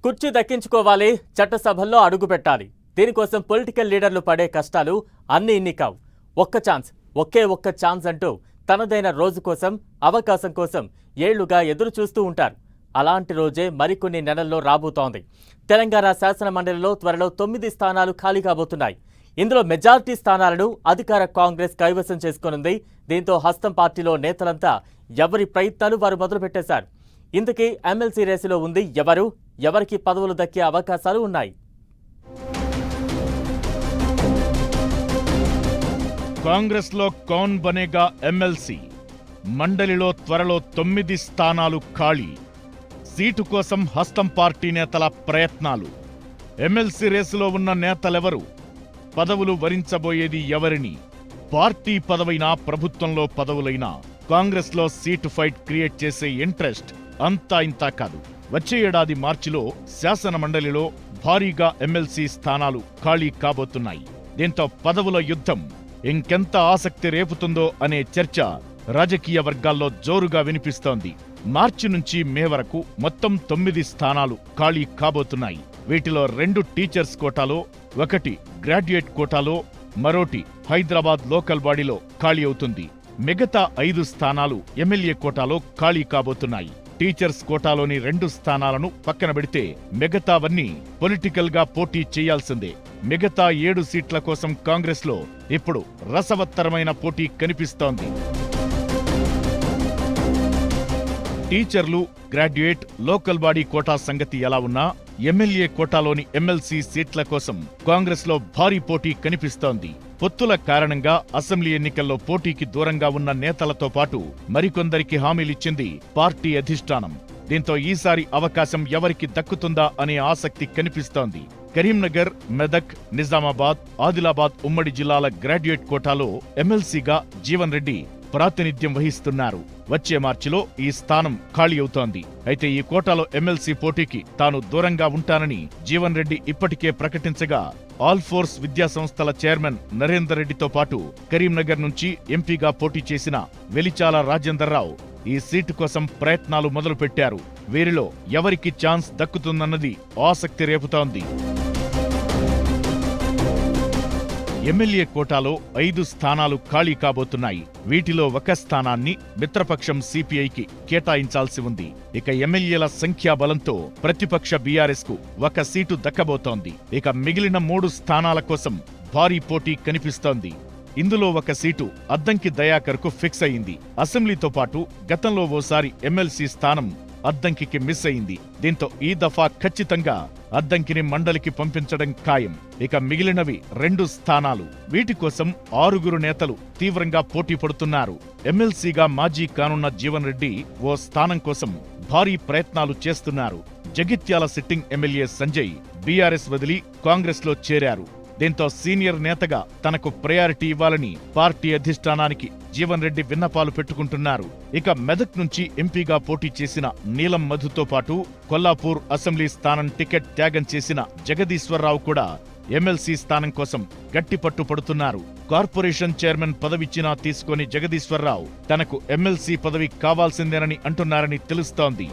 కుర్చీ దక్కించుకోవాలి, చట్టసభల్లో అడుగు పెట్టాలి. దీనికోసం పొలిటికల్ లీడర్లు పడే కష్టాలు అన్ని ఇన్ని కావు. ఒక్క ఛాన్స్ అంటూ తనదైన రోజు కోసం, అవకాశం కోసం ఏళ్లుగా ఎదురు చూస్తూ ఉంటారు. అలాంటి రోజే మరికొన్ని నెలల్లో రాబోతోంది. తెలంగాణ శాసన మండలిలో త్వరలో 9 స్థానాలు ఖాళీ కాబోతున్నాయి. ఇందులో మెజారిటీ స్థానాలను అధికార కాంగ్రెస్ కైవసం చేసుకోనుంది. దీంతో హస్తం పార్టీలో నేతలంతా ఎవరి ప్రయత్నాలు వారు మొదలుపెట్టేశారు. ఇందుకే ఎమ్మెల్సీ రేసులో ఉంది ఎవరికి పదవులు దక్కే అవకాశాలు ఉన్నాయి. కాంగ్రెస్ లో కౌన్ బనేగా ఎమ్మెల్సీ. మండలిలో త్వరలో 9 స్థానాలు ఖాళీ. సీటు కోసం హస్తం పార్టీ నేతల ప్రయత్నాలు. ఎమ్మెల్సీ రేసులో ఉన్న నేతలెవరు? పదవులు వరించబోయేది ఎవరిని? పార్టీ పదవైనా, ప్రభుత్వంలో పదవులైనా కాంగ్రెస్ లో సీటు ఫైట్ క్రియేట్ చేసే ఇంట్రెస్ట్ అంతా ఇంతా కాదు. వచ్చే ఏడాది మార్చిలో శాసన మండలిలో భారీగా ఎమ్మెల్సీ స్థానాలు ఖాళీ కాబోతున్నాయి. దీంతో పదవుల యుద్ధం ఇంకెంత ఆసక్తి రేపుతుందో అనే చర్చ రాజకీయ వర్గాల్లో జోరుగా వినిపిస్తోంది. మార్చి నుంచి మే వరకు మొత్తం 9 స్థానాలు ఖాళీ కాబోతున్నాయి. వీటిలో 2 టీచర్స్ కోటాలో, 1 గ్రాడ్యుయేట్ కోటాలో, మరోటి హైదరాబాద్ లోకల్ బాడీలో ఖాళీ అవుతుంది. మిగతా 5 స్థానాలు ఎమ్మెల్యే కోటాలో ఖాళీ కాబోతున్నాయి. టీచర్స్ కోటాలోని 2 స్థానాలను పక్కన పెడితే మిగతావన్నీ పొలిటికల్ గా పోటీ చేయాల్సిందే. మిగతా 7 సీట్ల కోసం కాంగ్రెస్ లో ఇప్పుడు రసవత్తరమైన పోటీ కనిపిస్తోంది. టీచర్లు, గ్రాడ్యుయేట్, లోకల్ బాడీ కోటా సంగతి ఎలా ఉన్నా ఎమ్మెల్యే కోటాలోని ఎమ్మెల్సీ సీట్ల కోసం కాంగ్రెస్ లో భారీ పోటీ కనిపిస్తోంది. పొత్తుల కారణంగా అసెంబ్లీ ఎన్నికల్లో పోటీకి దూరంగా ఉన్న నేతలతో పాటు మరికొందరికి హామీలిచ్చింది పార్టీ అధిష్టానం. దీంతో ఈసారి అవకాశం ఎవరికి దక్కుతుందా అనే ఆసక్తి కనిపిస్తోంది. కరీంనగర్, మెదక్, నిజామాబాద్, ఆదిలాబాద్ ఉమ్మడి జిల్లాల గ్రాడ్యుయేట్ కోటాలో ఎమ్మెల్సీగా జీవన్ రెడ్డి ప్రాతినిధ్యం వహిస్తున్నారు. వచ్చే మార్చిలో ఈ స్థానం ఖాళీ అవుతోంది. అయితే ఈ కోటాలో ఎమ్మెల్సీ పోటీకి తాను దూరంగా ఉంటానని జీవన్ రెడ్డి ఇప్పటికే ప్రకటించగా, ఆల్ ఫోర్స్ విద్యా సంస్థల చైర్మన్ నరేందర్ రెడ్డితో పాటు కరీంనగర్ నుంచి ఎంపీగా పోటీ చేసిన వెలిచాల రాజేందర్ రావు ఈ సీటు కోసం ప్రయత్నాలు మొదలుపెట్టారు. వీరిలో ఎవరికి ఛాన్స్ దక్కుతుందన్నది ఆసక్తి రేపుతోంది. ఎమ్మెల్యే కోటాలో 5 స్థానాలు ఖాళీ కాబోతున్నాయి. వీటిలో 1 స్థానాన్ని మిత్రపక్షం సిపిఐకి కేటాయించాల్సి ఉంది. ఇక ఎమ్మెల్యేల సంఖ్యాబలంతో ప్రతిపక్ష బీఆర్ఎస్ కు 1 సీటు దక్కబోతోంది. ఇక మిగిలిన 3 స్థానాల కోసం భారీ పోటీ కనిపిస్తోంది. ఇందులో 1 సీటు అద్దంకి దయాకర్ కు ఫిక్స్ అయింది. అసెంబ్లీతో పాటు గతంలో ఓసారి ఎమ్మెల్సీ స్థానం అద్దంకి మిస్ అయింది. దీంతో ఈ దఫా ఖచ్చితంగా అద్దంకిని మండలికి పంపించడం ఖాయం. ఇక మిగిలినవి 2 స్థానాలు. వీటి కోసం 6 నేతలు తీవ్రంగా పోటీ పడుతున్నారు. ఎమ్మెల్సీగా మాజీ కానున్న జీవన్ రెడ్డి ఓ స్థానం కోసం భారీ ప్రయత్నాలు చేస్తున్నారు. Jagtial sitting MLA Sanjay BRS వదిలి కాంగ్రెస్ లో చేరారు. దీంతో సీనియర్ నేతగా తనకు ప్రయారిటీ ఇవ్వాలని పార్టీ అధిష్టానానికి జీవన్ రెడ్డి విన్నపాలు పెట్టుకుంటున్నారు. ఇక మెదక్ నుంచి ఎంపీగా పోటీ చేసిన నీలం మధుతో పాటు కొల్లాపూర్ అసెంబ్లీ స్థానం టికెట్ త్యాగం చేసిన జగదీశ్వరరావు కూడా ఎమ్మెల్సీ స్థానం కోసం గట్టి పట్టు పడుతున్నారు. కార్పొరేషన్ చైర్మన్ పదవిచ్చినా తీసుకొని జగదీశ్వరరావు తనకు ఎమ్మెల్సీ పదవి కావాల్సిందేనని అంటున్నారని తెలుస్తోంది.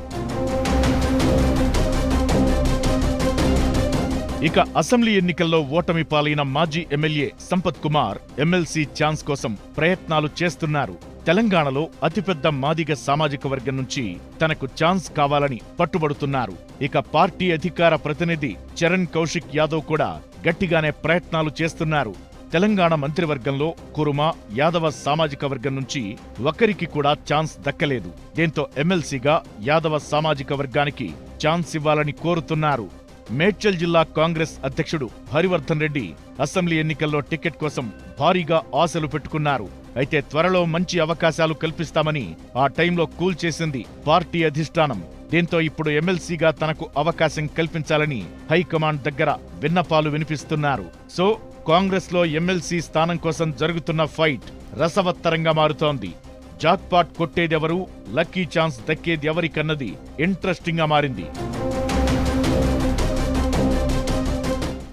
ఇక అసెంబ్లీ ఎన్నికల్లో ఓటమి పాలైన మాజీ MLA Sampath Kumar MLC chance కోసం ప్రయత్నాలు చేస్తున్నారు. తెలంగాణలో అతిపెద్ద మాదిగ సామాజిక వర్గం నుంచి తనకు ఛాన్స్ కావాలని పట్టుబడుతున్నారు. ఇక పార్టీ అధికార ప్రతినిధి చరణ్ కౌశిక్ యాదవ్ కూడా గట్టిగానే ప్రయత్నాలు చేస్తున్నారు. తెలంగాణ మంత్రివర్గంలో కురుమ, యాదవ సామాజిక వర్గం నుంచి ఒకరికి కూడా ఛాన్స్ దక్కలేదు. దీంతో ఎమ్మెల్సీగా యాదవ సామాజిక వర్గానికి ఛాన్స్ ఇవ్వాలని కోరుతున్నారు. మేడ్చల్ జిల్లా కాంగ్రెస్ అధ్యక్షుడు హరివర్ధన్ రెడ్డి అసెంబ్లీ ఎన్నికల్లో టికెట్ కోసం భారీగా ఆశలు పెట్టుకున్నారు. అయితే త్వరలో మంచి అవకాశాలు కల్పిస్తామని ఆ టైంలో కూల్ చేసింది పార్టీ అధిష్టానం. దీంతో ఇప్పుడు ఎమ్మెల్సీగా తనకు అవకాశం కల్పించాలని హైకమాండ్ దగ్గర విన్నపాలు వినిపిస్తున్నారు. సో కాంగ్రెస్ లో ఎమ్మెల్సీ స్థానం కోసం జరుగుతున్న ఫైట్ రసవత్తరంగా మారుతోంది. జాక్పాట్ కొట్టేదెవరు, లక్కీ ఛాన్స్ దక్కేది ఎవరికన్నది ఇంట్రెస్టింగ్ గా మారింది.